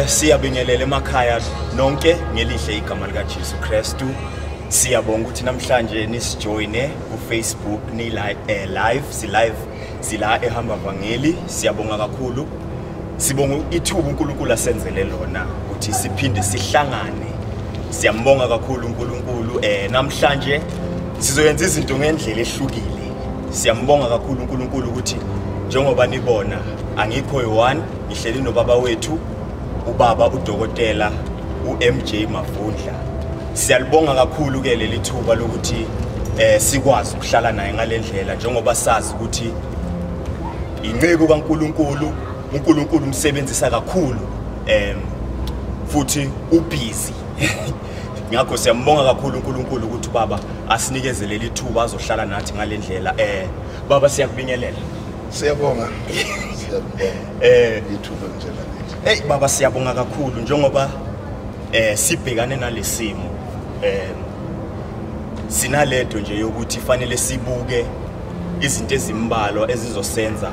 Siyabingelela emakhaya nonke ngelihle igama lika Jesu Kristu. Siyabonga ukuthi namhlanje nisijoine ku Facebook ni live sila ehamba vangeli. Siyabonga kakhulu. Sibonga ithuba uNkulunkulu asenzele lona ukuthi siphinde sihlangane. Siyambonga kakhulu uNkulunkulu. Namhlanje sizoyenza izinto ngendlela ehlukile. Siyambonga kakhulu uNkulunkulu ukuthi njengoba nibona angikho yi1 ngihleli nobaba wethu ubaba udokotela uMJ Mavundla. Siyalibonga kakhulu ke leli thuba lokuthi sikwazi ukuhlala naye ngalendlela njengoba sazi ukuthi inceku kaNkulunkulu uNkulunkulu umsebenzisa kakhulu futhi ubusy. Ngakho siyambonga kakhulu uNkulunkulu ukuthi baba asinikeze leli thuba azohlala nathi ngalendlela. Baba siyakubingelela. Siyabonga. Ithuba njena lithi. Hey baba siyabonga kakhulu njengoba sibhekane nalesimo. Sinalento nje yokuthi fanele sibuke izinto ezimbalwa ezizosenza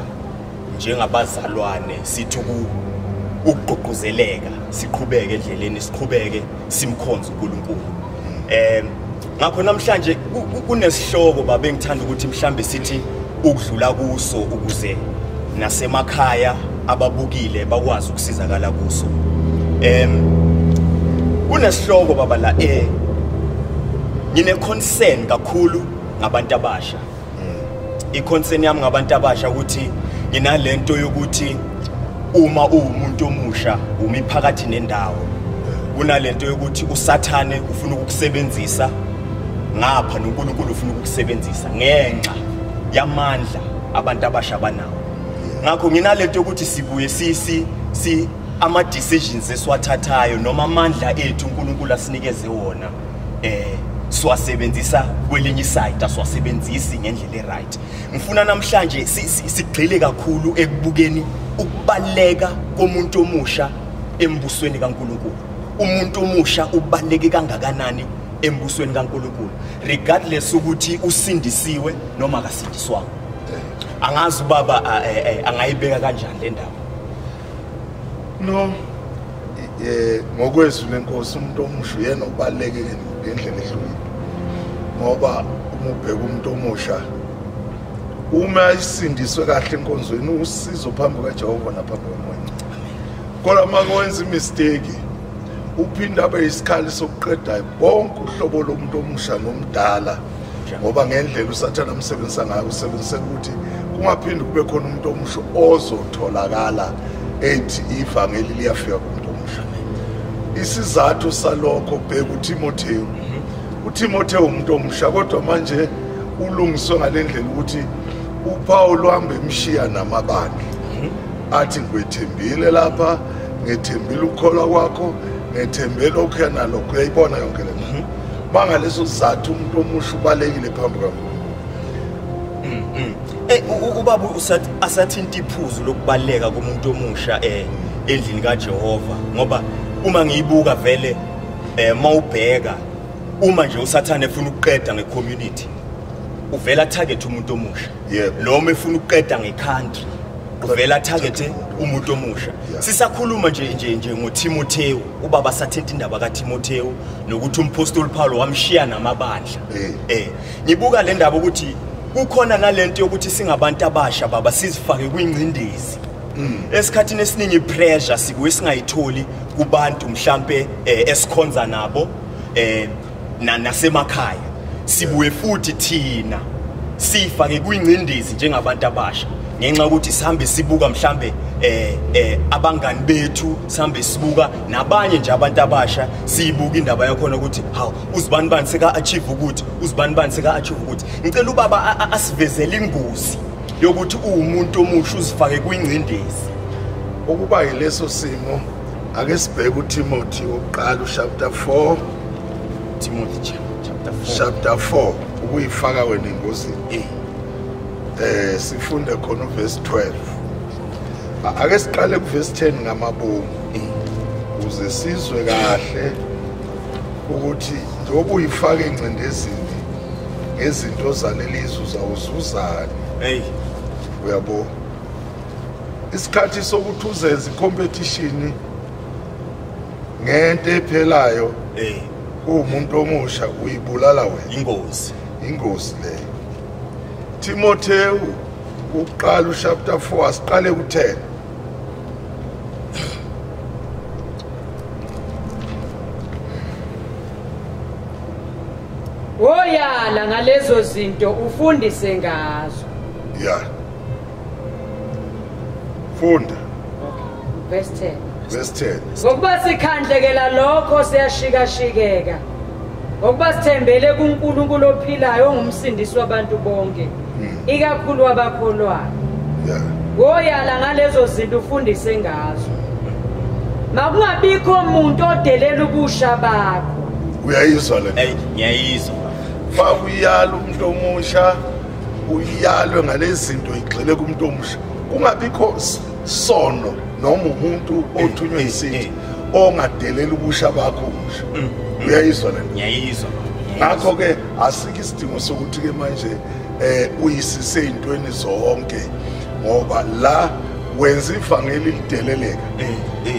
njengabazalwane sithi ukuqoqozeleka siqhubeke endleleni siqhubeke simkhonza uNkulunkulu. Ngakho namhlanje kunesihloko baba engithanda ukuthi mhlambe sithi ukudlula kuso ukuze nasemakhaya ababukile bakwazi ukusizakala kuso. Kunesihloko baba la ngine concern kakhulu ngabantu abasha. Iconcern yami ngabantu abasha ukuthi nginalento yokuthi uma umuntu omusha umiphakathi nendawo kunalento yokuthi uSathane ufuna ukukusebenzisa ngapha noNkulunkulu ufuna ukukusebenzisa ngenxa yamandla abantu abasha banawo. Ngakho nginalento yokuthi sibuye ama decisions esiwathathayo noma amandla ethu uNkulunkulu asinikeze wona siwasebenzisa kwelinye iside asiwasebenzisi ngendlela eright. Ngifuna namhlanje sigxile kakhulu ekubukeni ukubaleka komuntu omusha embusweni kaNkulunkulu. Umuntu omusha ubaleke kangakanani embusweni kaNkulunkulu regardless ukuthi usindisiwe noma akasindiswanga. Angazi baba angayibeka kanjani le ndaba. No ngokwezwi lenkosi umuntu omusha yena ubaleke ngendlela ehlukile. Ngoba umubheka umuntu omusha uma isindiswe kahle enkonzweni usizo phambi kaJehova naphambi kaMoya. Kodwa makwenza imistake uphinda abe isikhali sokuqeda bonke uhlobo lomuntu omusha nomdala ngoba ngendlela uSathane amsebenzisa ngayo usebenzisa ukuthi kungaphindi kube khona umuntu omusha ozotholakala ethi ivangeli liyafika kumuntu omusha. Isizathu salokho bheka uTimotheo. uTimotheo umuntu omusha kodwa manje ulungiswe ngalendlela ukuthi uPaul uhambe emshiya namabandla. Athi ngwethembile lapha ngethembile ukukholwa kwakho ngethembele okukhona lokho uyayibona yonke le nto. Mangaleso sizathu umuntu omusha ubalekile phambi kaNkulunkulu. Ubaba asathinta iphuzu lokubaleka komuntu omusha endlini kaJehova ngoba uma ngiyibuka vele mawubheka uma nje uSathane efuna ukuqeda ngecommunity uvela target umuntu omusha. Noma efuna ukuqeda ngecountry uvela target umuntu omusha. Sisakhuluma nje ngoTimotheo ubaba sathinta indaba kaTimotheo nokuthi umpostoli Paul wamshiya namabandla. Ngibuka le ndaba ukuthi kukhona nalento yokuthi singabantu abasha baba sizifake kwingcindezi. Esikhathini esiningi pressure sikuwe singayitholi kubantu mhlambe esikhonza nabo nasemakhaya. Sibuye futhi thina sifake kwingcindezi njengabantu abasha ngenxa ukuthi sihambe sibuka mhlambe abangani bethu sihambe sibuka nabanye nje abantu abasha siyibuka indaba yakhona ukuthi hawu uzibani seka achieve ukuthi uzibani seka achieve ukuthi. Ngicela ubaba asivezele ingozi yokuthi umuntu omusha uzifake kwingcindezi. Ukuba yileso simo ake sibheke uTimothy oqala chapter 4 Timothy chapter 4 ukuyifaka wena engozini. Sifunde khona verse 12. Ake siqale ku verse 10 ngamabomu. Uze sizwe kahle ukuthi njengoba uyifaka engcindezini ngezinto zalelizwe uzawuzuzana. Uyabo isikhathi sokuthi uzenze competition ngento ephelayo umuntu omusha uyibulala wena ingozi le. Timotheo uqala chapter 4 asiqale ku10. Oyala ngalezo zinto ufundise ngazo. Yeah. Funda. Verse 10. Verse 10. Ngokuba sikhandlekela lokho siyashikashikeka. Ngokuba sithembele kuNkulunkulu ophilayo ongumsindisi wabantu bonke. Ikakhulu abakholwayo. Yeah. Oyala ngalezo zinto ufundise ngazo. Makungabikho umuntu odelela ubusha bakho. Uyayizwa le? Ngiyayizwa. Fa uyala umuntu omusha uyalwe ngalezi zinto igxile kumuntu omusha. Kungabikho sono noma umuntu othunywe isithi ongadelela ubusha bakho omusha. Uyayizwa le? Ngiyayizwa. Ngakho ke asike isidingo sokuthi ke manje uyisise intweni zonke ngoba la wenza ivangeli lideleleka.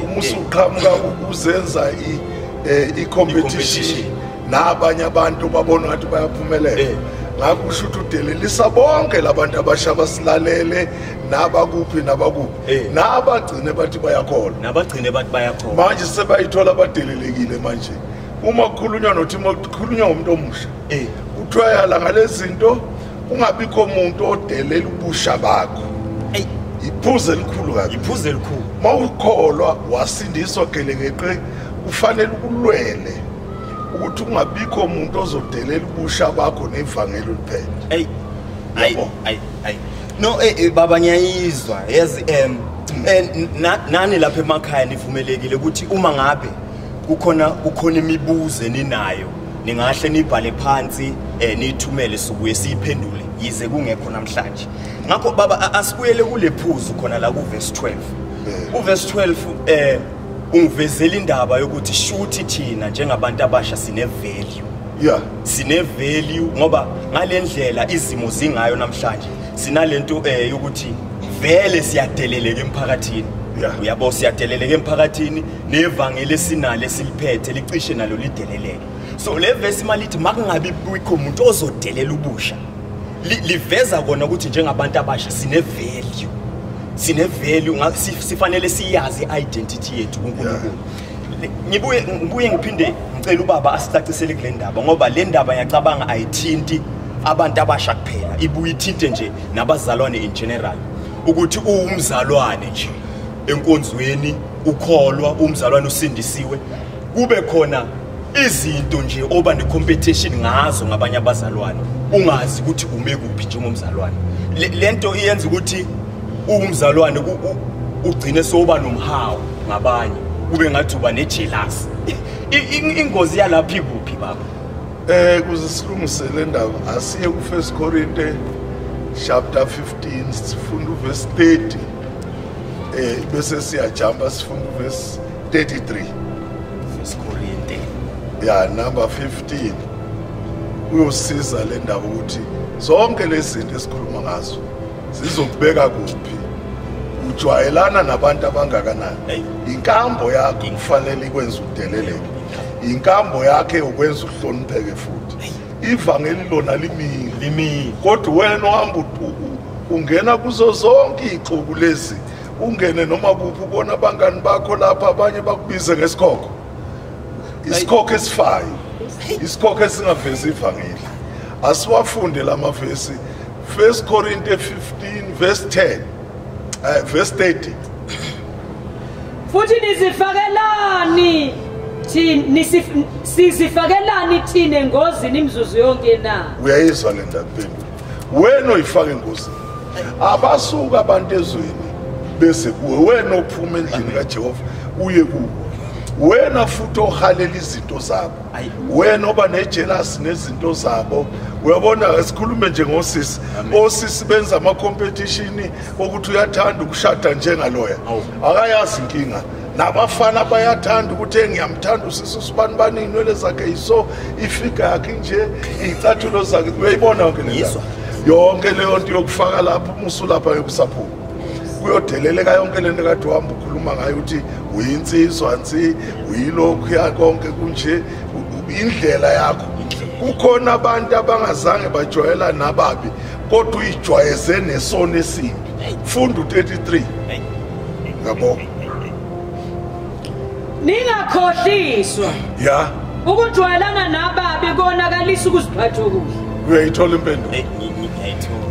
Umusuqhamuka ukuzenza i-competition nabanye abantu babona ngathi bayaphumelela. Ngakho usho ukuthi udelelisa bonke labantu abasha abasilalele nabakuphi nabagcine bathi bayakholwa. Manje sebayithola abadelelekile manje. Uma kukhulunywa noTimothy kukhulunywa ngomuntu omusha. Kuthiwa yala ngalezi zinto ungabikho umuntu odelela ubusha bakho. Iphuze elikhulu kabi. Mawukholwa wasindiswa gelekeqe kufanele ukulwele ukuthi ungabikho umuntu ozodelela ubusha bakho nevangeli liphela. No baba ngiyayizwa. Yazi nani lapha emakhaya nivumelekile ukuthi uma ngabe kukhona imibuzo ninayo ningahle nibhale phansi nithumele sokuye siyiphendule yize kungekho namhlanje. Ngakho baba asibuyele kule phuzu khona la ku verse 12. Verse 12 ungivezela indaba yokuthi shuthi thina njengabantu abasha sine value. Yeah. Sine value ngoba ngalendlela izimo zingayo namhlanje sinalento yokuthi vele siyadeleleka emphakathini. Uyabo siyadeleleka emphakathini nevangeli sinale siliphethe licishe nalo lideleleke. So le verse malithi makungabi kwikho umuntu ozodelela ubusha. Liveza kona ukuthi njengabantu abasha sine value sifanele siyazi identity yethu kuNkulunkulu. Ngibuye ngiphinde ngicela ubaba asicacisele kule ndaba ngoba le ndaba ngiyacabanga ayithinti abantu abasha kuphela ibuye ithinte nje nabazalwane in general ukuthi umzalwane nje enkonzweni ukholwa umzalwane usindisiwe kube khona izinto nje oba ne competition ngazo ngabanye abazalwane ungazi ukuthi ume kuphi njengomzalwane. Lento iyenza ukuthi umzalwane ugcine soba nomhawu ngabanye ube ngathi uba nejealous. Ingozi yalapha ikuphi baba? Kuze silungisele indaba asiye ku 1 Corinthians chapter 15 sifunda verse 30 bese siyajamba sifunda verse 33. 1 Corinthians number 15 uyosiza le ndaba ukuthi zonke lezi zinto esikhuluma ngazo sizokubeka kuphi ujwayelana nabantu abangakanani. Inkambo yakho kufanele ikwenza udeleleke. Inkambo yakhe ukwenza uhlonipheke futhi. Ivangeli lona limile kodwa wena ohamba ungena kuzo zonke ixuku lezi ungene noma kuphi ubona abangani bakho lapha abanye bakubize ngesikhokho. Isikhokho esifayo. Isikhokho esingavezi ivangeli. Asiwafunde lamavesi 1 Corinthians 15 verse 10 verse 30. Futhi nizifakelani sizifakelani thina engozini imizuzu yonke na. Uyayizwa le ndaba phendula. Wena uyifaka engozini. Abasuka abantu ezweni bese kuwe wena ophuma endlini kaJehova uye kuwo. Wena futhi ohalela izinto zabo. Wena oba nejealous nezinto zabo. Uyabona esikhulume nje ngosisi. Osisi benza ama competition ukuthi uyathanda ukushada njengaloya. Akayazi inkinga. Nabafana bayathanda ukuthi ngiyamthanda usisi usibani bani inwele zakhe iso ifika yakhe nje icathulo zakhe uyayibona yonke le nto. Yonke leyo nto yokufaka lapha umusu lapha yokusaphuma. Kuyodeleleka yonke le nto kade uhamba ukhuluma ngayo ukuthi uyinsizwa nsi uyilokhu yakonke kunje indlela yakho kukhona abantu abangazange bajwayela nababi kodwa uyijwayeze nesono esimbi funda u33 yabo Ningakhohliswa ya ukujwayelana nababi konakalisa ukuziphatha okuhle. uyayithola impendulo ngiyayithola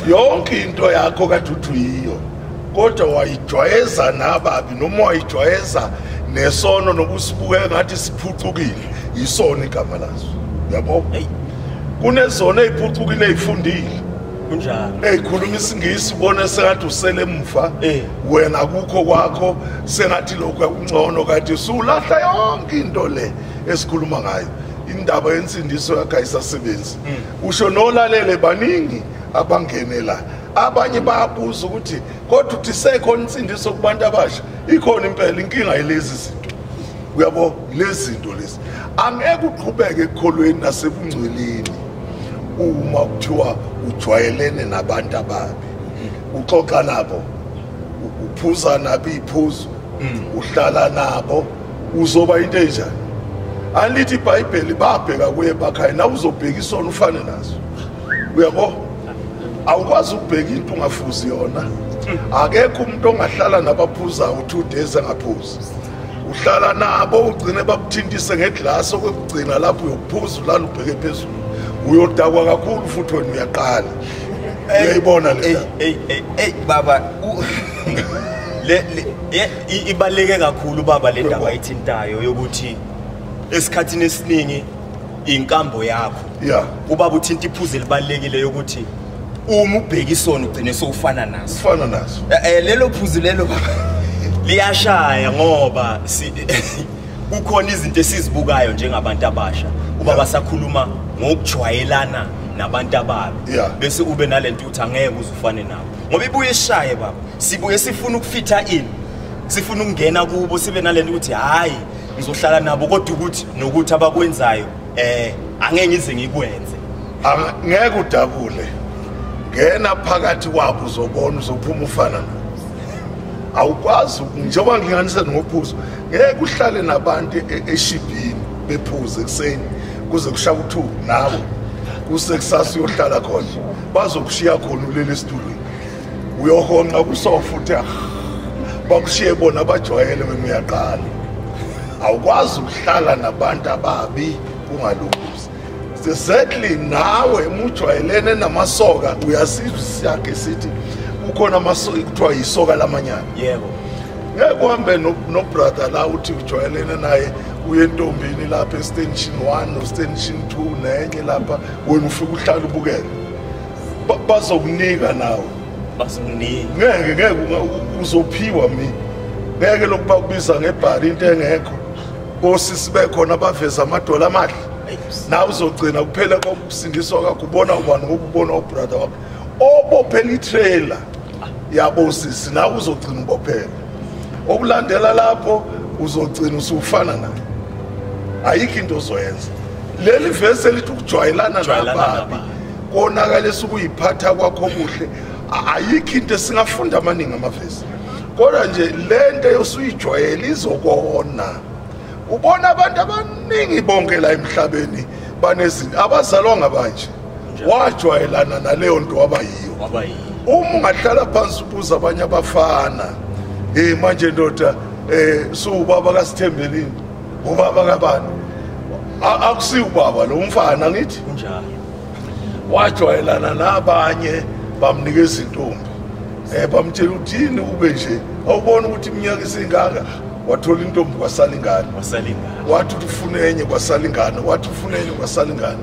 yonke into yakho kade uthi uyiyo kodwa wayijwayeza nababi noma wayijwayeza nesono nokusibuke ngathi siphucukile isona igama laso yabo kunezona eziphucukile ezifundile kunjalo eyikhuluma isingisi ubone sengathi usele emva wena kukho kwakho sengathi lokho kungcono kade sulahla yonke into le esikhuluma ngayo indaba yensindiso yakhe ayisasebenzi usho nolalele baningi abangenela abanye bayabuza ukuthi kodwa uthi sekhona insindiso kubantu abasha ikhona impela inkinga yilezi zinto uyabo lezi zinto lezi angeke uqhubeke ekukholweni nasebungcweleni uma kuthiwa ujwayelene nabantu ababi uxoxa nabo uphuza nabo iphuzo uhlala nabo uzoba into enjani alithi iBhayibheli babheka kuye bakhaya na uzobheka isona ufane naso uyabo awukwazi ukubheka into ungafuzi yona akekho umuntu ongahlala nabaphuzayo 2 days engaphuzi uhlala nabo ugcine bakuthintise ngeglass okugcina lapho uyokuphuza ulala ubheke phezulu uyodakwa kakhulu futhi wena uyaqala uyayibona le baba ibaleke kakhulu baba le ndaba ayithintayo yokuthi esikhathini esiningi inkambo yakho ubaba uthinta iphuzu elibalekile yokuthi uma ubheka isona ugcine sowufana naso lelo phuzu lelo baba liyashaya ngoba kukhona izinto esizibukayo njengabantu abasha ubaba sakhuluma ngokujwayelana nabantu ababi bese ube nalento uthi angeke uzufane nabo ngoba ibuye ishaye baba sibuye sifuna ukufitha in sifuna ukungena kubo sibe nalento ukuthi hayi ngizohlala nabo kodwa ukuthi nokuthi abakwenzayo angeke ngize ngikwenze angeke udabule ngena phakathi kwabo uzobona uzophuma ufana nabo awukwazi njengoba nginganisa ngophuzo ngeke uhlale nabantu eshibhini bephuze ekseni kuze kushaya u2 nawe kusekusasa uyohlala khona bazokushiya khona ulele esitulweni uyohonqa kusofuthi bakushiye bona abajwayele bemuyaqala awukwazi ukuhlala nabantu ababi ungalunguzi exactly nawe umujwayelene namasoka uyasizwa yakhe sithi ukhona amasoka kuthiwa yisoka lamanyana yebo ngeke uhambe no-brother la uthi ujwayelene naye uye entombini lapha extension 1 no-extension 2 nenye lapha wena ufika uhlala ubukele bazokunika nawe ngeke uzophiwa ngeke lokhu bakubiza ngebhari into engekho osisi bekhona baveza amadola amahle nawe uzogcina kuphela kokusindiswa kwakho ubona ubani ngokubona ubrother wakho obophela itrailer yabo sisi nawe uzogcina ubophela okulandela lapho uzogcina usufana naye ayikho into ozoyenza leli verse elithi ukujwayelana nababi konakalisa ukuyiphatha kwakho kuhle ayikho into singafunda amaningi amavesi kodwa nje lento yosuyijwayela izokona ubona abantu abaningi bonke la emhlabeni banezinto abazalwa ngabanje wajwayelana naleyo nto wabayiyo uma ungahlala phansi ubuza abanye abafana manje ndoda ubaba kaSithembelini ubaba kabani akusi ubaba lo mfana ngithi kunjalo wajwayelana nabanye bamnikeza intombi bamtshela uthini ube nje awubona ukuthi iminyaka isingaka wathola intombi kwasalingana wathi ufuna enye kwasalingana wathi ufuna enye kwasalingana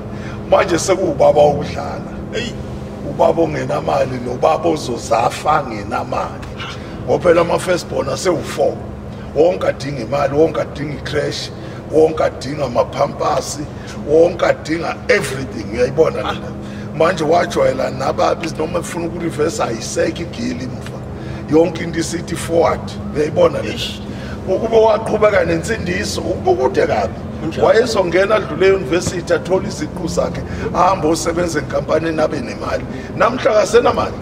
manje sekuubaba okudlala ubaba ongenamali nobaba ozozafa ngenamali ngoba phela ama firstborn asewu4 wonke adinga imali wonke adinga icrash wonke adinga amapampasi wonke adinga everything uyayibona lena manje wajwayelana nababi noma ufuna ukureverse ayisekho igili imva yonke into isithi forward uyayibona lena ukube waqhubeka nensindiso ukubukude kabi wayezongena adlule euniversity athola iziqu zakhe ahamba osebenza enkampanini abe nemali namhla kasenamali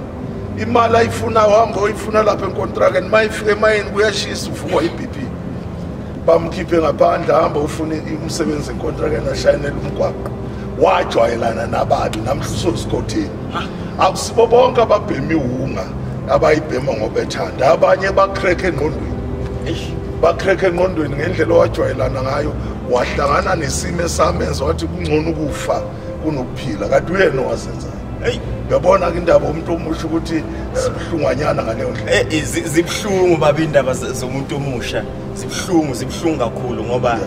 imali ayifuna uhamba uyifuna lapha enkontrakeni mayifike emayini kuyashisa uvukwa iBP bamkhiphe ngaphandle hamba ufuna umsebenzi contract ashayinela umgwaqo wajwayelana nababi namhla uScottini akusibo bonke ababhemi uhunga abayibhema ngobethanda abanye bacrack engqondweni ngendlela wajwayelana ngayo wahlangana nesimo esamenza wathi kungcono ukufa kunokuphila kanti uyena owazenzayo uyabona ke indaba umuntu omusha ukuthi sibuhlunganyana ngaleyo ndlela zibhlungu baba indaba zomuntu omusha zibhlungu kakhulu ngoba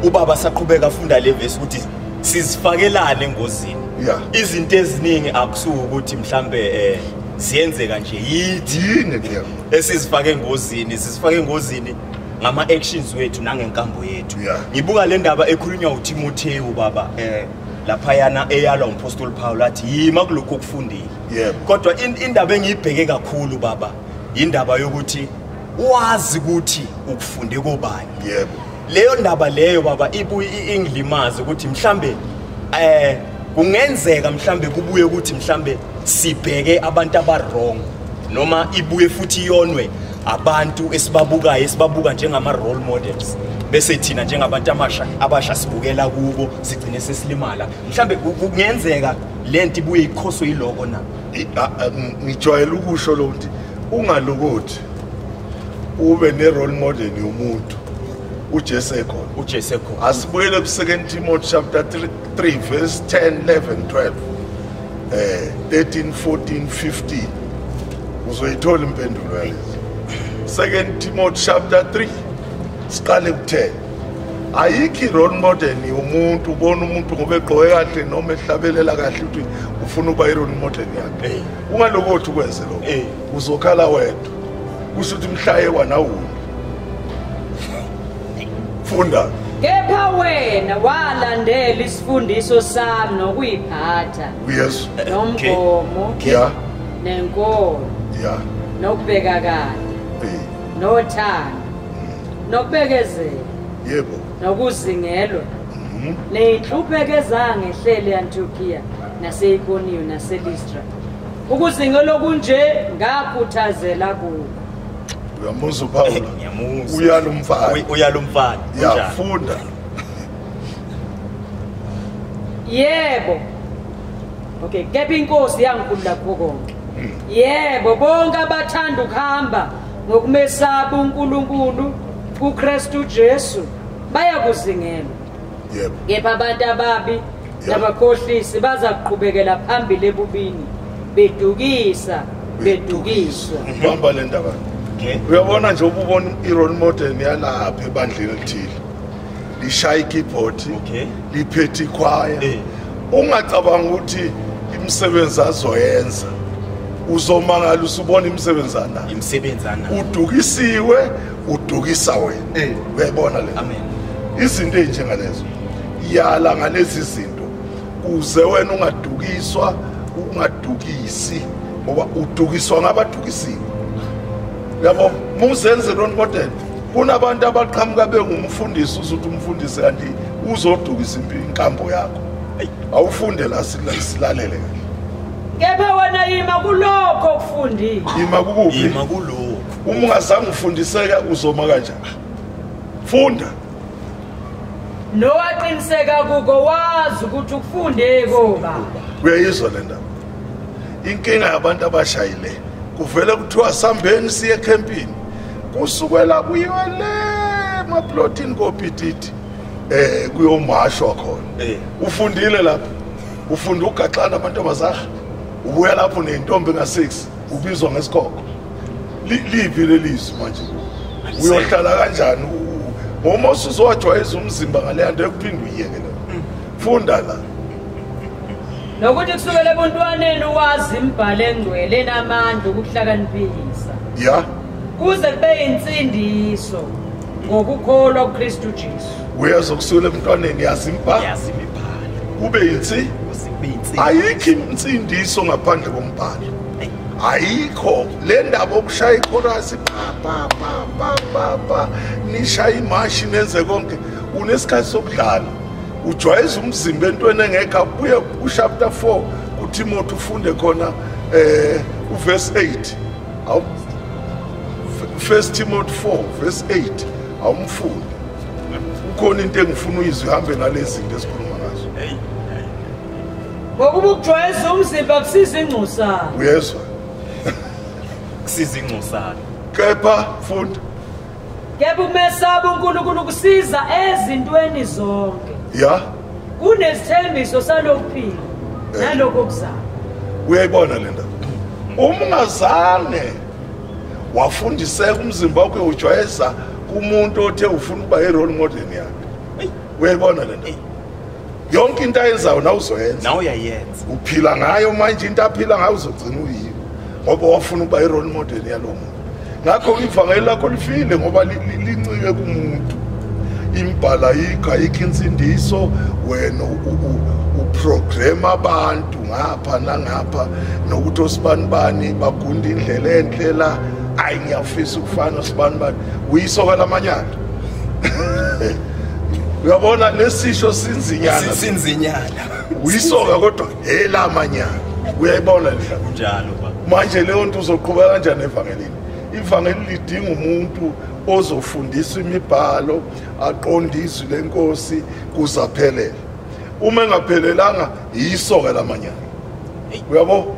ubaba saqhubeka afunda le verse ukuthi sizifakelane engozini izinto eziningi akusuka ukuthi mhlambe siyenzeka nje yini esizifake engozini ngama actions wethu nangenkambo yethu ngibuka le ndaba ekhulunywa uTimotheo baba lapha yana eyalwa uMapostle Paul athi yima kuloko okufundile kodwa indaba engiyibheke kakhulu baba indaba yokuthi wazi ukuthi ukufunde kobani leyo ndaba leyo baba ibuye ingilimazi ukuthi mhlambe kungenzeka mhlambe kubuye ukuthi mhlambe sibheke abantu abarong noma ibuye futhi iyonwe abantu esibabuka njengama role models bese thina njengabantu abasha sibukela kubo sigcine sesilimala mhlambe kungenzeka lento ibuye ikhoso yiloko na ngijwayela ukusho lo nti ungalokothi ube ne role model yomuntu uJesu ekhona asibuyele ku 2 Timothy chapter 3 verse 10 11 12 13 14 15 uzoyithola impendulo yalezi 2 Timothy chapter 3 siqale ku10 ayikho role model yomuntu ubona umuntu ngoba egqoke kahle noma ehlabelela kahle uthi ufuna ukuba i-role model yakhe ungalokothi ukwenze lokho uzokhala wedwa kusho ukuthi mhlayekwa nawuni funda kepha wena walandela isifundiso sami nokuyiphatha nomgomo nenkolo nokubeka kahle nothando nokubekezela nokuzingelwa neyinhlupheko ezangehlele eAntiochia naseIkoniyo naseListra ukuzingelwa kunje ngakhuthazela kubo uyamuzwa Paul uyalumfana yafunda yebo okay kepha inkosi yangikhulula kukho konke yebo bonke abathanda ukuhamba ngokumesaba uNkulunkulu kuKristu Jesu bayakuzingelwa kepha abantu ababi nabakhohlisi bazakuqhubekela phambili ebubini bedukiswa bamba le ndaba uyabona nje ububona i-role model yalapha ebandleni elithile lishaya ikeyboard liphethe ikhwaya ungacabanga ukuthi imisebenzi azoyenza uzomangala usubona imsebenzana udukisiwe udukisa wena uyayibona le izinto ezinjengalezo yala ngalezi zinto kuze wena ungadukiswa ungadukisi ngoba udukiswa ngabadukisiwe yabo muzenze role model kunabantu abaqhamuka bengumfundisi uzuthi umfundisi kanti uzodukisa inkambo yakho awufunde la silalele kepha wena yima kulokho okufundile yima kulokho uma ungazange ufundiseka uzoma kanjani funda nowaqiniseka kuko wazi ukuthi ukufunde koba uyayizwa le ndaba inkinga yabantu abashayile kuvele kuthiwa sambeni siye campini kusukela kuyiwe le maplotini kopititi kuyomashwa khona ufundile lapha ufunda ugaxana amantombazana ubuya lapho nentombi nga6 ubizwa ngesikhokho livi lelizwi manje uyohlala kanjani ngoba usuzowajwayeza umzimba ngale nto ekuphinde uyiyekele funda la nokuthi kusukela ebuntwaneni wazi imbhalo engcwele enamandla ukuhlakaniphisa kuze kube insindiso ngokukholwa kuKristu Jesu uyazokusukela ebuntwaneni yazi imbhalo kube yinsi ayikho insindiso ngaphandle kombhalo ayikho le ndaba okushaya ichorus pa nishaya imashi nenze konke unesikhathi sokudlala ujwayeza umzimba entweni engekho abuye kuchapter 4 kuTimothy ufunde khona uverse 8 1 Timothy 4 verse 8 awumfundi ukhona into engifuna uyizwe ihambe nalezi zinto esikhuluma ngazo ngokuba ukujwayeza umzimba kusiza ingcosana uyezwa kusiza ingcosana kepha fundi kepha umesaba uNkulunkulu kusiza ezintweni zonke ya kunesithembiso salokuphila nalokho kuzayo uyayibona le ndaba uma ungazange wafundiseka umzimba wakho ujwayeza kumuntu othe ufuna ukuba i-role model yakhe uyayibona le ndaba yonke into ayenzayo na uzoyenza nawe uyayenza uphila ngayo manje into aphila ngayo uzogcina uyiyo ngoba wafuna ukuba i-role model yalowo muntu ngakho ivangeli lakho lifile ngoba lincike kumuntu imbhala ayikho insindiso wena uprogram abantu ngapha nangapha nokuthi osibanibani bagunda indlela enhle la ayi ngiyafisa ukufana osibanibani uyisoka lamanyana uyabona lesisho sinzinyana uyisoka kodwa elamanyana uyayibona le njalo baba manje leyo nto uzoqhubeka kanjani evangelini ivangeli lidinga umuntu ozofundisa imibhalo aqondiswe lenkosi kuzaphelele uma engaphelelanga isoka lamanyana uyabo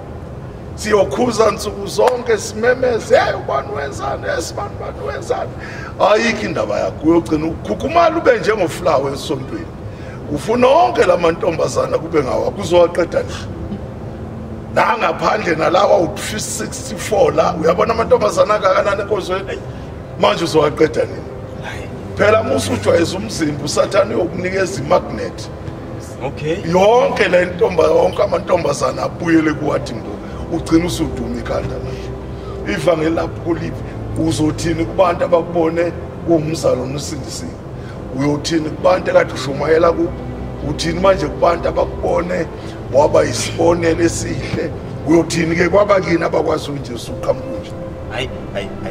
siyokhuza nsuku zonke simemeze ubani wenzani esibani wenzani ayikho indaba yakho uyogcina ukukhukhumala ube njengoflawa esontweni ufuna onke lamantombazana kube ngawa kuzowaqeda nje nangaphandle nalawa u-64 la uyabona amantombazana kangakanani enkozweni manje uzowaqeda nini phela musujwayeza umzimba usathane yokunikeza imagnet okay yonke le ntomba yonke amantombazana abuyele kuwathi ngo ugcina usuduma ikhanda manje ivangeli lapho kulipi uzothini kubantu abakubone kuwumzalo nosindisiwe uyothini kubantu ekade ushumayela ku uthini manje kubantu abakubone waba isibonelo esihle uyothini ke kwabakini abakwazi nje usuqhamuka hayi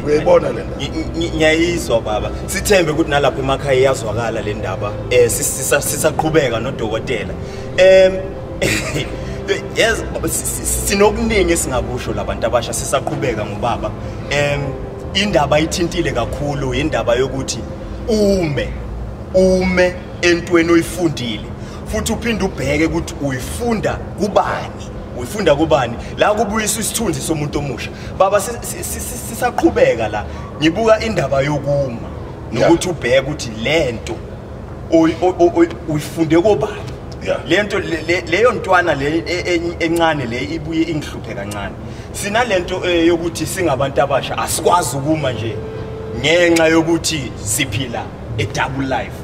uyayibona le ndaba ngiyayizwa baba sithembe ukuthi nalapha emakhaya iyazwakala le ndaba sisaqhubeka nodokotela yes sinokuningi singakusho labantu abasha sisaqhubeka ngobaba indaba ithintile kakhulu indaba yokuthi ume entweni oyifundile futhi uphinde ubheke ukuthi uyifunda kubani la kubuyisa isithunzi somuntu omusha baba sisaqhubeka la ngibuka indaba yokuma nokuthi ubheke ukuthi lento uyifunde kobani lento leyo ntwana le encane le ibuye ingihluphe kancane sinalento yokuthi singabantu abasha asikwazi ukuma nje ngenxa yokuthi siphila a double life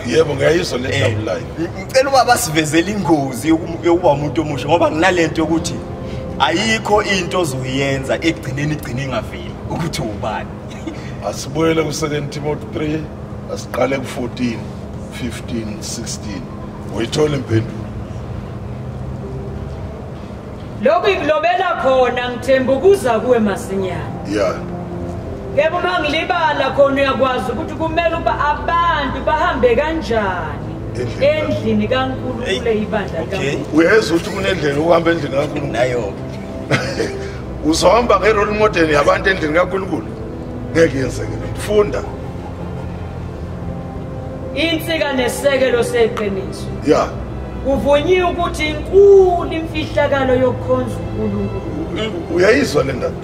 yebo ngiyayizwa le double life ngicela ubaba sivezele ingozi yokuba umuntu omusha ngoba nginalento yokuthi ayikho into ozoyenza igcine ingaveli ukuthi ubani asibuyele ku2 Timothy 3 asiqale ku14 15 16 uyithola impendulo lokhu ngilobela khona ngithemba ukuza kuwe masinyane yeah yebo mangilibala khona uyakwazi ukuthi kumele uba abantu bahambe kanjani endlini kaNkulunkulu ibandla kaNkulunkulu uyezwa ukuthi kunendlela ukuhamba endlini kaNkulunkulu nayo uzohamba nge-role model yabantu endlini kaNkulunkulu ngeke yenzeke funda insika nesekelo seqiniso yeah kuvunyiwe ukuthi inkulu imfihlakalo yokukhonza uNkulunkulu uyayizwa le ndaba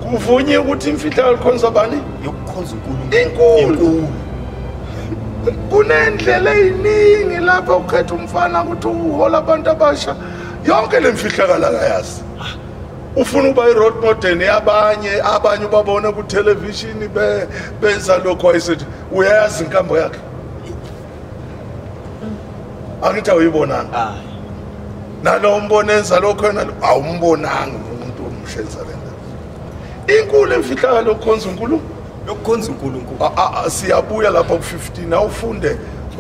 kuvunyiwe ukuthi imfihlakalo khonza bani yokukhonza uNkulunkulu inkulu kunendlela eziningi lapha ukhetha umfana ukuthi uhola abantu abasha yonke lemfihlakalo akayazi ufuna uba i-role model abanye ubabona ku television benza lokho ayisithi uyayazi inkambo yakhe angithi awuyibonanga nalo mbonenza lokho yena awumbonanga umuntu omshenza le ndaba inkulu emfihlakalo yokukhonza uNkulunkulu siyabuya lapha ku15 awufunde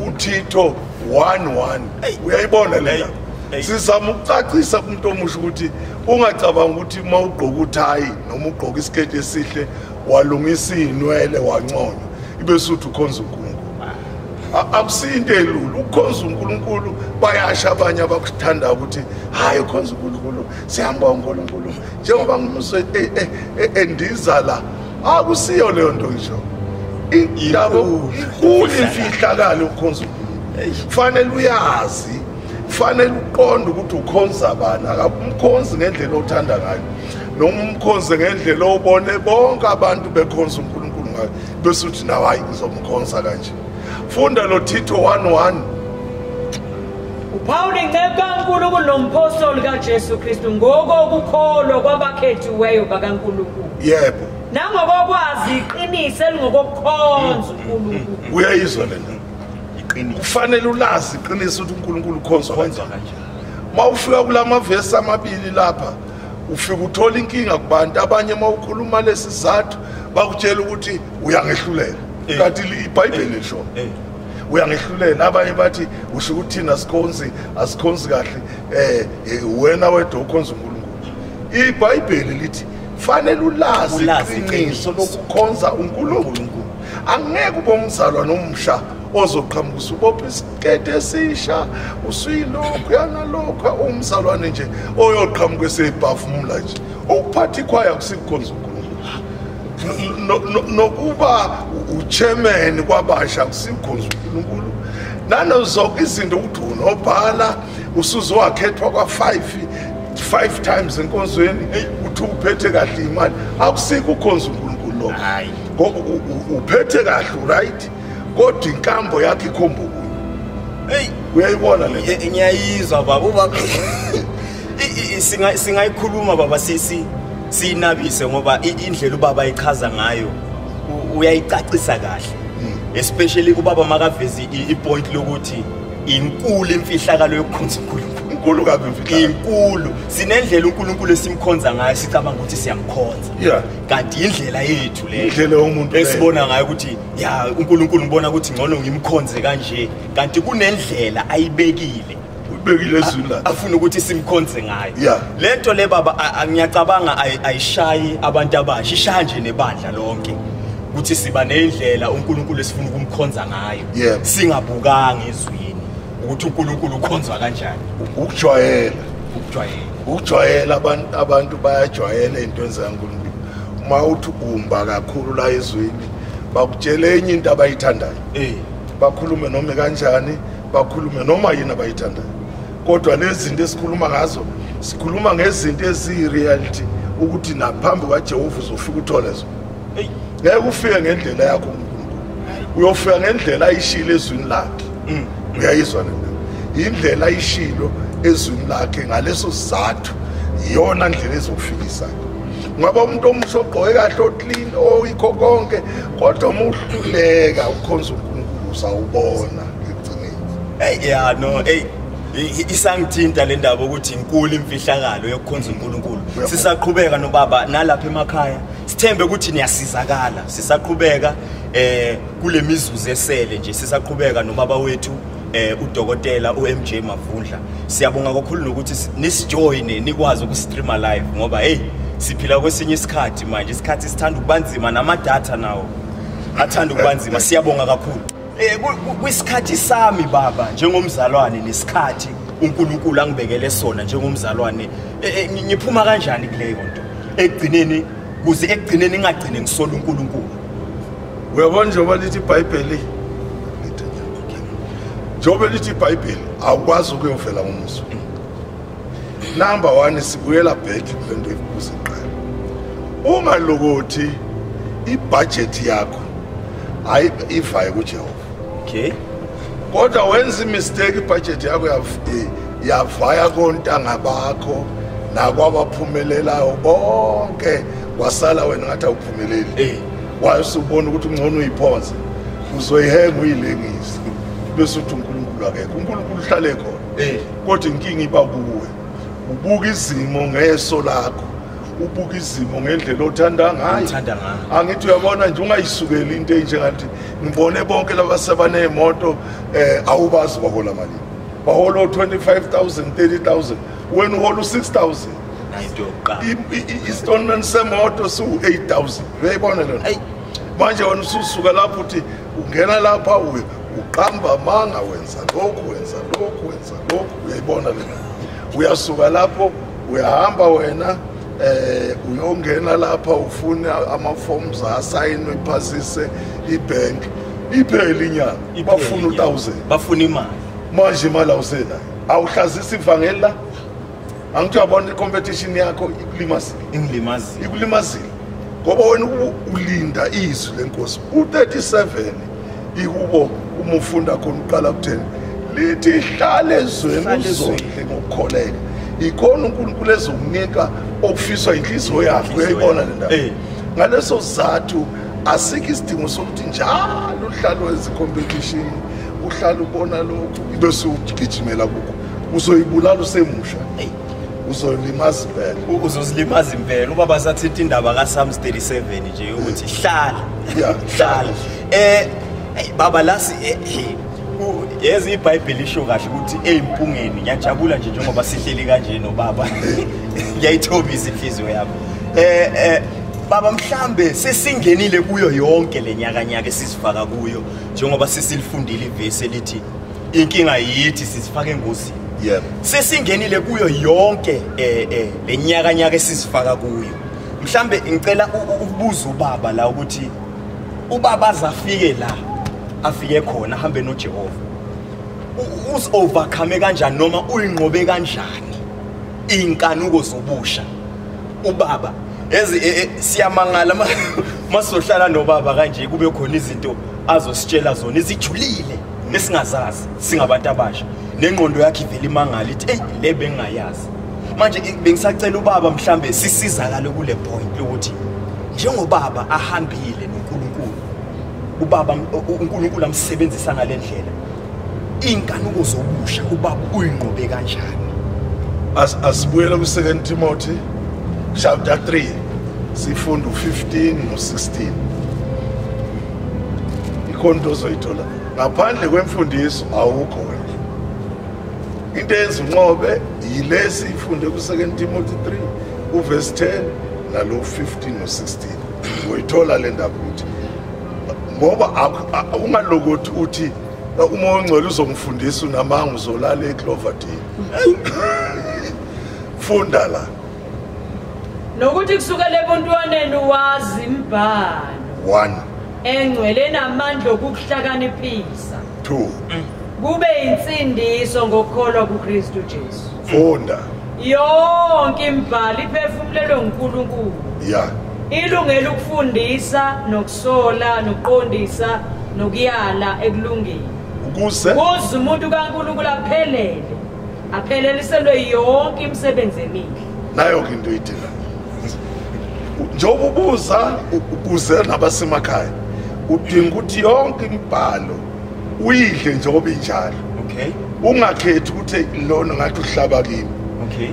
uThito 1:1 uyayibona le ndaba sizama ukucacisa kumuntu omusha ukuthi ungacabanga ukuthi uma ugqoka uthayi noma ugqoka isiketi esihle walungisa inwele wanconywa ibe suthi ukhonza uNkulunkulu akusinto elula ukukhonza uNkulunkulu bayasha abanye abakuthanda ukuthi hayi ukhonza uNkulunkulu siyambonga uNkulunkulu njengoba ngimuzwe endiza la akusiyo leyo nto ngisho indaba inkulu imfihlakalo ukhonza uNkulunkulu. Kufanele uyazi, kufanele uqonde ukuthi ukhonza abani, akumkhonzi ngendlela othanda ngayo. Noma umkhonze ngendlela obone bonke abantu bekhonza uNkulunkulu ngayo. Bese uthi nawe hayi ngizomkhonza kanje. Funda lo Tito 1:1. uPaul ingcebo kaNkulunkulu nomphostoli kaJesu Kristu ngokukholwa kwabakhethiweyo bakaNkulunkulu. Yebo. Nangokwazi iqiniso elingokukhonza uNkulunkulu. Uyayizwa lena? Iqiniso. Kufanele ulazi iqiniso ukuthi uNkulunkulu ukhonza kanjani. Mawufika kulama verse amabili lapha, ufika uthola inkinga kubantu abanye mawukhuluma lesizathu bakutshela ukuthi uyangehlulela. Kanti iBhayibheli lisho uyangehlulela. Abanye bathi usho ukuthi thina asikhonzi kahle wena wedwa ukhonza uNkulunkulu. iBhayibheli lithi fanele ulazi iqiniso lokukhonza uNkulunkulu. Angeke ube umzalwa nomsha ozoqhamuka usubopha isikete esisha usuyilokhu yanalokho umzalwane nje oyoqhamuka esebhafumula nje. Ukuphatha ikhwaya kusikhonza uNkulunkulu. Nokuba uchairman kwabasha kusikhonza uNkulunkulu. Nanozonke izinto ukuthi unobhala usuzowakhethwa kwa5 times enkonzweni uthi uphethe kahle imali akusikho ukhonza uNkulunkulu lokho. Hayi. Uphethe kahle right kodwa inkambo yakhe ikhomba kuyo. Hey, uyayibona le? Ngiyayizwa baba. Singayikhuluma baba sinabise ngoba indlela ubaba ichaza ngayo uyayicacisa kahle. Especially ubaba makavezi ipoint lokuthi inkulu imfihlakalo yokukhonza uNkulunkulu. Inkulu kabi imfihlakalo. Inkulu. Sinendlela uNkulunkulu esimkhonza ngayo sicabanga ukuthi siyamkhonza. Yeah. Kanti indlela yethu le. Indlela yomuntu esibona ngayo ukuthi ya uNkulunkulu ngibona ukuthi ngcono ngimkhonze kanje. Kanti kunendlela ayibekile. Ubekile ezweni la. Afuna ukuthi simkhonze ngayo. Yeah. Lento le baba ngiyacabanga ayishayi abantu abasha, ishaya nje nebandla lonke. Ukuthi siba nendlela uNkulunkulu esifuna ukumkhonza ngayo. Yeah. Singabukanga ezweni ukuthi uNkulunkulu ukhonzwa kanjani. Ukujwayela abantu bayajwayela into zikaNkulunkulu. Uma uthi umba kakhulu la ezweni bakutshela enye into abayithandayo. Bakhulume noma kanjani, bakhulume noma yini abayithandayo. Kodwa lezi zinto esikhuluma ngazo, sikhuluma ngezinto eziyi-reality ukuthi naphambi kaJehova uzofika uthole zona. Ngeke ufike ngendlela yakho uNkulunkulu. Uyofika ngendlela ayishilo ezweni lakhe. Uyayizwa lena? Indlela ayishilo ezweni lakhe ngaleso sizathu iyona ndlela ezokufikisa. Ngoba umuntu omusha ogqoke kahle oclean oyikho konke kodwa uma uhluleka ukhonza uNkulunkulu usawubona ekugcineni. Isangithinta le ndaba ukuthi inkulu imfihlakalo yokukhonza uNkulunkulu. Sisaqhubeka nobaba nalapha emakhaya. Sithembe ukuthi niyasizakala. Sisaqhubeka kule mizuzu esele nje sisaqhubeka nobaba wethu uDokotela uMJ Mavundla. Siyabonga kakhulu nokuthi nisijoyine nikwazi ukustreama live ngoba siphila kwesinye isikhathi manje isikhathi sithanda ukubanzima namadata nawo athanda ukubanzima. Siyabonga kakhulu. Kwisikhathi sami baba njengomzalwane nesikhathi uNkulunkulu angibekele sona njengomzalwane ngiphuma kanjani kuleyo nto ekugcineni kuze ekugcineni ngagcine ngisola uNkulunkulu. Uyabona njengoba lithi iBhayibheli njengoba lithi iBhayibheli awukwazi ukuyovela ngomuso. Number 1 sibuyela back kulento ebusiqala. Ungalokothi ibudget yakho ayivaye kuJehova. Okay. Kodwa wenza imistake ibudget yakho yavaya kontanga bakho nakwabaphumelelayo bonke wasala wena ngathi awuphumeleli. Wayesubona ukuthi ungcono uyiphonze uzoyihenga uyilengise bese uthi uNkulunkulu akekho. uNkulunkulu uhlale khona. Kodwa inkinga iba kuwe. Ubuka izimo ngeso lakho. Ubuka izimo ngendlela othanda ngayo. Angithi uyabona nje ungayisukeli into enjengathi ngibone bonke laba sebaneemoto awubazi bahola malini. Bahola 25,000 30,000 wena uhola 6,000. Installment semoto su8,000. Uyayibona lona? Manje wena ususuka lapho uthi ungena lapha uqamba manga wenza lokhu uyayibona lena? Uyasuka lapho uyahamba wena uyongena lapha ufuna ama forms asayinwe iphasise ibank iphele inyanga bafuna 1000 bafuna imali manje imali awusena awuhlazisa ivangeli la angithi uyabona i-competition yakho ikulimazile ngoba wena ulinda izwi lenkosi u-37 ikubo uma ufunda khona uqala ku-10 lithi ihlale ezweni uzondle ngokukholeka ikhona uNkulunkulu ezokunika okufiswa inhliziyo yakho uyayibona le ndaba ngaleso sizathu asikho isidingo sokuthi njalo uhlalo wezi-competition uhlala ubona lokhu bese ugijimela kukho uzoyibulala usemusha uzolimaza impela uzozilimaza impela ubaba sathithi indaba kaPsalms 37 nje ukuthi hlala baba lasi yezi iBhayibheli isho kahle ukuthi ezimpungeni ngiyajabula nje njengoba sihleli kanje nobaba ngiyayithobisa inhliziyo yami baba mhlambe sesingenile kuyo yonke lenyakanyaka esizifaka kuyo njengoba sisilifundile ivesi elithi inkinga yithi sizifaka engozini sesingenile kuyo yonke lenyakanyaka esizifaka kuyo mhlambe ngicela ukubuza ubaba la ukuthi ubaba azafike la afike khona ahambe noJehova uzi-overcome kanjani noma uyinqobe kanjani inkanuko zobusha ubaba siyamangala masohlala nobaba kanje kube khona izinto azositshela zona izijulile esingazazi singabantu abasha nengqondo yakhe ivela imangala ithi hey le bengayazi manje bengisacela ubaba mhlambe sisizakale kule point ukuthi njengobaba ahambile noNkulunkulu ubaba uNkulunkulu amsebenzisa ngalendlela inkanuko zobusha ubaba uyinqobe kanjani asibuyele ku2 Timothy chapter 3 sifunda u15 no16 ikhonto ozoyithola ngaphandle kwemfundiso awukho wena into eyenza unqobe yilesi ifunde ku2 Timothy 3 uverse 10 nalo 15 no16 uyithola le ndaba ukuthi ngoba ungalokuthi uthi umoya ongcwele uzomfundisa unamanga uzolala eCloverdale funda la nokuthi kusukela ebuntwaneni wazi imbhalo 1 engcwele namandla okuhlakaniphisa 2 kube insindiso ngokukholwa kuKristu Jesu funda yonke imbhalo iphefumulelwe nguNkulunkulu ilungela ukufundisa nokusola nokuqondisa nokuyala ekulungeni ukuze umuntu kaNkulunkulu apheleliselwe yonke imisebenzi emihle nayo ke into ithina njengoba ubuze nabasemakhaya udinga ukuthi yonke imibhalo uyidle njengoba injalo ungakhethi ukuthi lona ngathi uhlaba kimi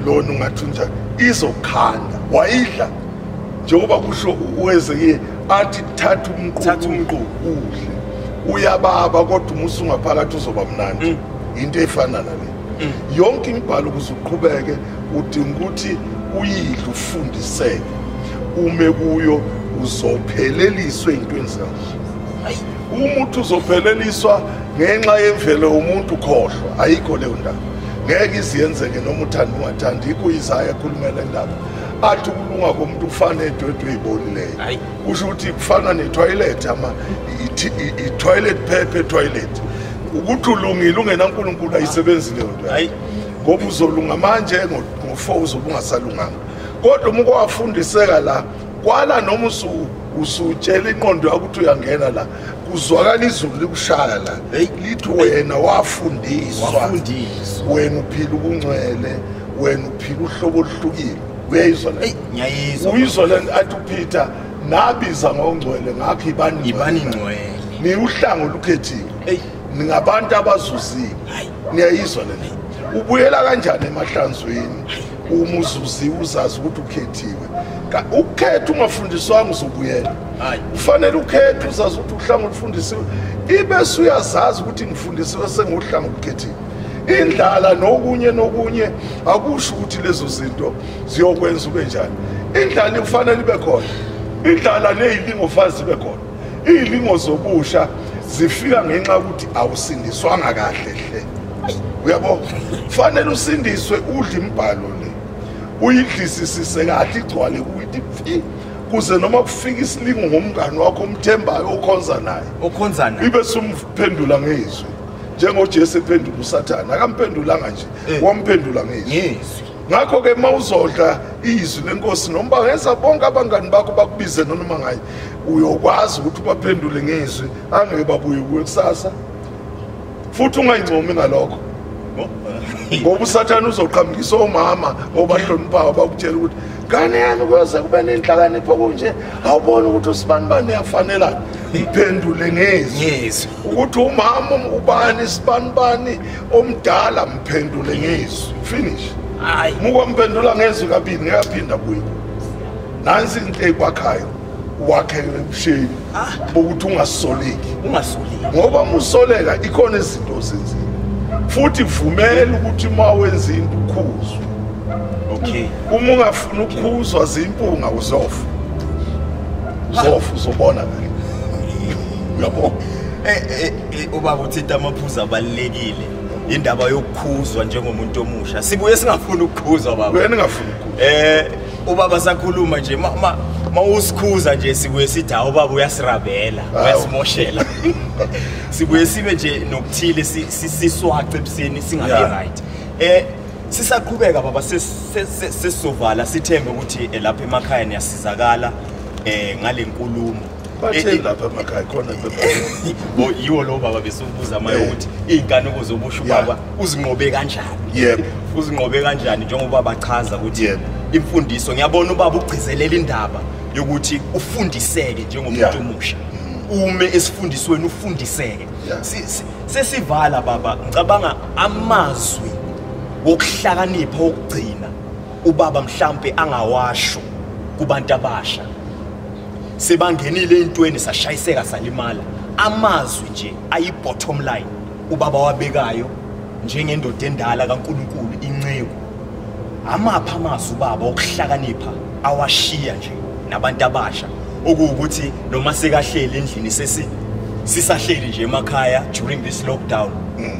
lona ungathi unjani izokhanda wayidla njengoba kusho uwezeke athi thatha umqulu udle uyababa kodwa umusa ungaphakathi uzoba mnandi into efana nale yonke imibhalo kuzuqhubeke udinga ukuthi uyidle ufundiseke ume kuyo uzopheleliswe intweni zakho umuntu uzopheleliswa ngenxa yemvelo umuntu khohlwa ayikho leyo ndaba ngeke iziyenzeke noma uthanda ungathandi ikuIsaya ekhulumela indaba athi ukulunga komuntu kufana edwedwe ibolileyo kusho ukuthi kufana netoilet i-toilet paper toilet ukuthi ulungile ungenaNkulunkulu ayisebenzi leyo nto ngoba uzolunga manje ngo4 uzobe ungasalunganga kodwa uma kwafundiseka la kwala noma usutshela inqondo yakho ukuthi uyangena la kuzwakala izulu likushaya la lithi wena wafundiswa wena uphila ubungcwele wena uphila uhlobo oluhlukile uyayizwa la ngiyayizwa uyizwa la athi uPeter nabiza ngongcwele ngakho ibani ngcwele ni uhlango lukhethiwe ningabantu abazuzile niyayizwa la ubuyela kanjani emahlanzweni uma uzuziwe uzazi ukuthi ukhethiwe ukhetha ungafundiswanga uzobuyela kufanele ukhethe uzazi ukuthi uhlanga olufundisiwe ibese uyazazi ukuthi ngifundisiwe sengohlanga olukhethiwe indlala nokunye akusho ukuthi lezo zinto ziyokwenza ube njani indlala kufanele ibe khona indlala nezilingofazi ibe khona izilingo zobusha zifika ngenxa ukuthi awusindiswanga kahle hle uyabo kufanele usindiswe udle imibhalo le uyidlisisise kahle igcwale ukuthi kuze noma kufika isilingo ngomngane wakho omthembayo okhonza naye ibe sumphendula ngezwi njengoJesu ephendula uSathane akamphendulanga nje wamphendula ngezwi ngakho ke mawuzodla izwi lenkosi noma bangeza bonke abangani bakho bakubize noma ngaye uyokwazi ukuthi ubaphendule ngezwi angeke babuye kuwe kusasa futhi ungayincomi ngalokho ngoba uSathane uzoqhamukisa omama obahloniphayo bakutshela ukuthi ngane yami kuze kube nenhlakanipho kunje awubona ukuthi usibani yafanelana iphendule ngezwi ukuthi umama ubani isibani omdala mphendule ngezwi finish hayi mukwemphendula ngezwi kabili ngiyaphinda kuyo nansi into ekwakhayo wakhe ebusheni bokuthi ungasoleki ngoba musoleka ikhona izinto ozenziwe futhi vumela ukuthi mawenza into ukhuzwe okay uma ungafuna ukukhuzwa zimpunga uzofa uzobona kahle uyabona ubaba uthi amaphuzu abalekile indaba yokukhuzwa njengomuntu omusha sibuye singafuna ukukhuzwa baba wena ngafuna ukukhuzwa ubaba sakhuluma nje mawusikhuza nje sibuye sithi hawo baba uyasirabela uyasimoshela sibuye sibe nje nokuthile siswace ebuseni singabe right sisaqhubeka baba sesizovala sithembe ukuthi lapha emakhaya niyasizakala ngale nkulumo bathe lapha emakhaya khona bo yiwo lo baba besubuza maye ukuthi inkanuko zobusho baba uzinqobe kanjani yebo uzinqobe kanjani njengoba bachaza ukuthi imfundiso ngiyabona ubaba ugcizelela indaba yokuthi ufundiseke njengomuntu omusha ume esifundisweni ufundiseke sesivala baba ngicabanga amazwi wokuhlakanipha okugcina ubaba mhlambe angawasho kubantu abasha sebangenile entweni sashayiseka salimala amazwi nje ayi bottom line ubaba wabekayo njengendoda endala kaNkulunkulu inceku amapha amazwi ubaba okuhlakanipha awashiya nje nabantu abasha okuwukuthi noma sekahleli endlini sisahleli nje emakhaya during this lockdown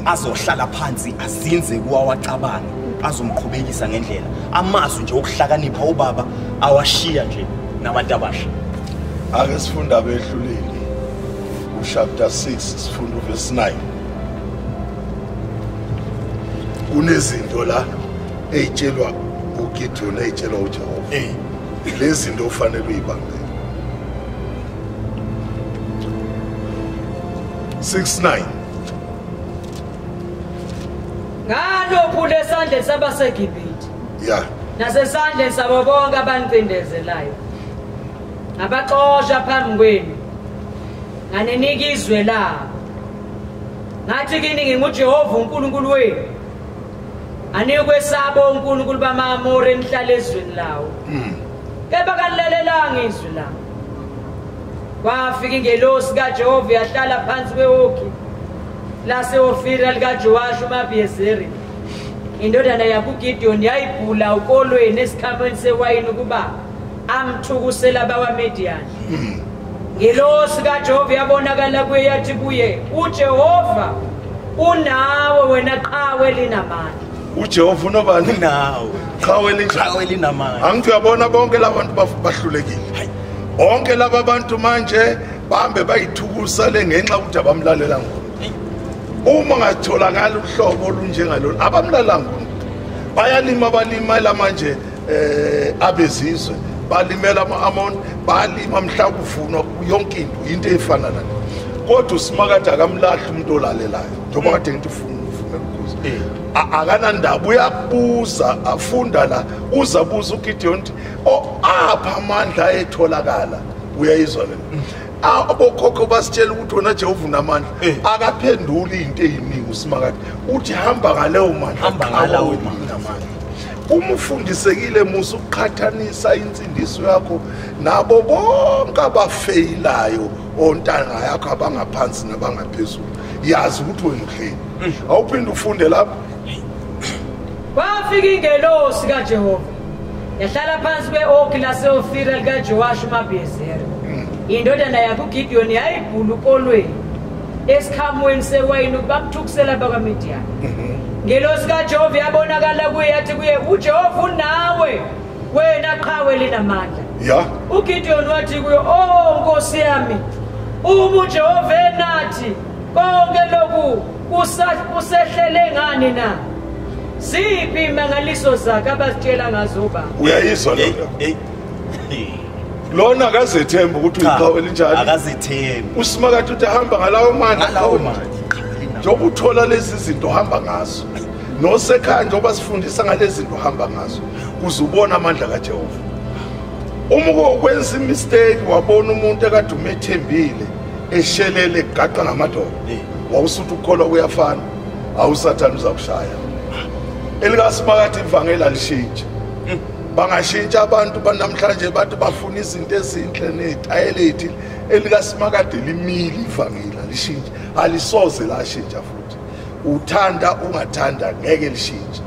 azohlala phansi azinze kuwacabanga azomqhubekisa ngendlela amazwi nje okuhlakanipha ubaba awashiya nje nabantu abasha ake sifunda abehluleli chapter 6 sifunda verse 9 kunezinto la eyitshelwa uGideon eyitshelwa uJehova lezi zinto ufanele uyibambe 6:9 ngalophula esandleni sabaseGibhithe nasesandleni sabo bonke abanicindezelayo abaxosha phambi kwenu nganenika izwe labo ngathi kini nginguJehova uNkulunkulu wenu anikwesaba uNkulunkulu bamaMore enihlala ezweni lawo kepha kalelelanga izwi lawo kwafika ingelosi kaJehova yahlala phansi kweokhi laseOfira likaJowashi uMabhiyezeri indodana yakuGideon yayibhula ukolweni esikhamweni sewayini ukuba amthukusela abawaMedian ngelosi kaJehova yabonakala kuye yathi kuye uJehova unawe wena qhawe linamandla uJehova unobani nawe qhawe linamandla angithi uyabona bonke labantu bahlulekile bonke laba abantu manje bahambe bayithukusale ngenxa ukuthi abamlalela ngoNkulunkulu uma ngatholakala uhlobo olunjengalolu abamlalela ngoNkulunkulu bayalima balimela manje abezizwe balimela ama-Amon balima mhla kuvunwa yonke into efana nale kodwa uSimakade akamlahla umuntu olalelayo njengoba kade ngithi ufuna ukuze akanandaba uyabuza afunda la uzabuza uGideon apha amandla etholakala uyayizwa le abokhokho basitshela ukuthi wona Jehova unamandla akaphenduli into eziningi uSimakade uthi hamba ngaleyo mandla hamba ngalawo namandla uma ufundisekile musu uqhathanisa insindiso yakho nabo bonke abafeyilayo ontanga yakho abangaphansi nabangaphezulu yazi ukuthi wena uhleli awuphinde ufunde lapho kwafika ingelosi kaJehova yahlala phansi kweokhi laseOfira likaJowashi uMabhiyezeri indodana yakuGideon yayibhula ukolweni esikhamweni sewayini bakuthukisela bakwaMedian ngelosi kaJehova yabonakala kuye yathi kuye uJehova unawe wena qhawe linamandla ya uGideon wathi kuyo Nkosi yami uma uJehova enathi konke lokhu kusehlele ngani na siphi imangaliso zakhe abasitshela ngazo baba uyayizwa lona akazethemba ukuthi uyiqhawe linjani akazethemba uSimakade uthi hamba ngalawo manje njengoba uthola lezi zinto hamba ngazo nosekhaya njengoba sifundisa ngalezi zinto hamba ngazo uzubona amandla kaJehova uma ukwenza imistake wabona umuntu ekade umethembile eshelele egaqa ngamadoda wawusuthi ukholwa kuyafana awusathanda uzakushaya elikaSimakade ivangeli alishintshe bangashintsha abantu banamhlanje bathi bafuna izinto ezinhle nezitayelethi elikaSimakade limile ivangeli alishintshe alisoze lashintsha futhi uthanda ungathanda ngeke lishintshe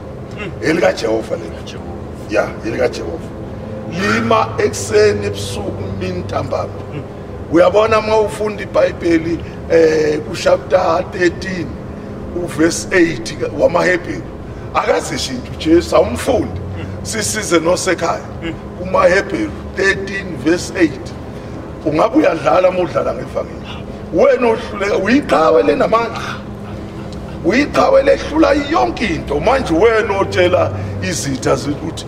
elikaJehova lelo ya elikaJehova lima ekseni ebusuku mini ntambama uyabona uma ufunda iBhayibheli kuchapter 13 uverse 8 wamaHebheru akazishintshe uJesu awumfundi sisize nosekhaya kumaHebheru 13 verse 8 ungabe uyadlala modlala ngevangeli wena ohluleka uyiqhawe namandla uyiqhawe lehlula yonke into manje wena otshela izitha ukuthi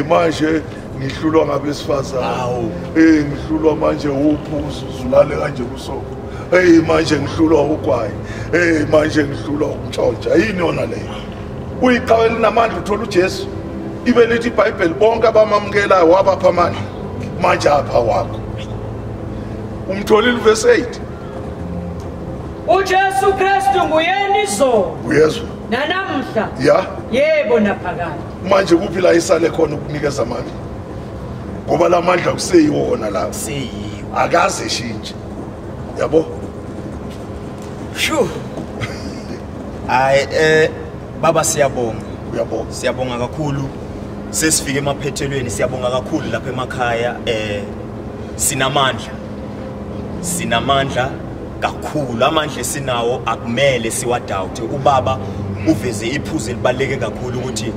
manje ngihlulwa ngabesifazana ngihlulwa manje uphuzo uzulale kanje kusoko manje ngihlulwa ugwayi manje ngihlulwa umtshontsha yini yona leyo uyiqhawe namandla uthola uJesu ibe lithi iBhayibheli bonke abamamukelayo wabapha amandla manje apha wakho umtholile verse 8 uJesu Kristu nguyena izolo uyezwa nanamhla ya yebo naphakade manje kuphi la isale khona ukunikeza amandla ngoba lamandla kuseyiwona la seyiwo akaze shintshe yabo shu ay baba siyabonga uyabonga siyabonga kakhulu sesifike emaphethelweni siyabonga kakhulu lapha emakhaya sinamandla kakhulu amandla sinawo akumele siwadawute ubaba uveze iphuzu elibaleke kakhulu ukuthi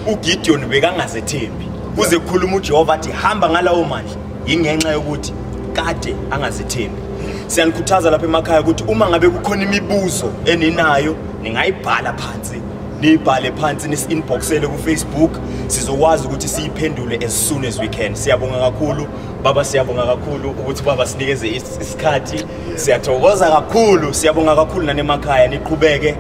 uGideon bekangazethembi kuze kukhuluma uJehova athi hamba ngalawo mandla ingenxa yokuthi kade angazethembi siyanikhuthaza lapha emakhaya ukuthi uma ngabe kukhona imibuzo eninayo ningayibhala phansi nibhale phansi nisi-inboxele ku-Facebook sizokwazi ukuthi siyiphendule as soon as we can siyabonga kakhulu baba siyabonga kakhulu ukuthi baba sinikeze isikhathi siyathokoza kakhulu siyabonga kakhulu nanemakhaya niqhubeke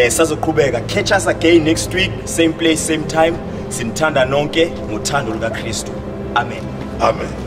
sazoqhubeka catch us again next week same place same time sinithanda nonke ngothando lukaKristu amen amen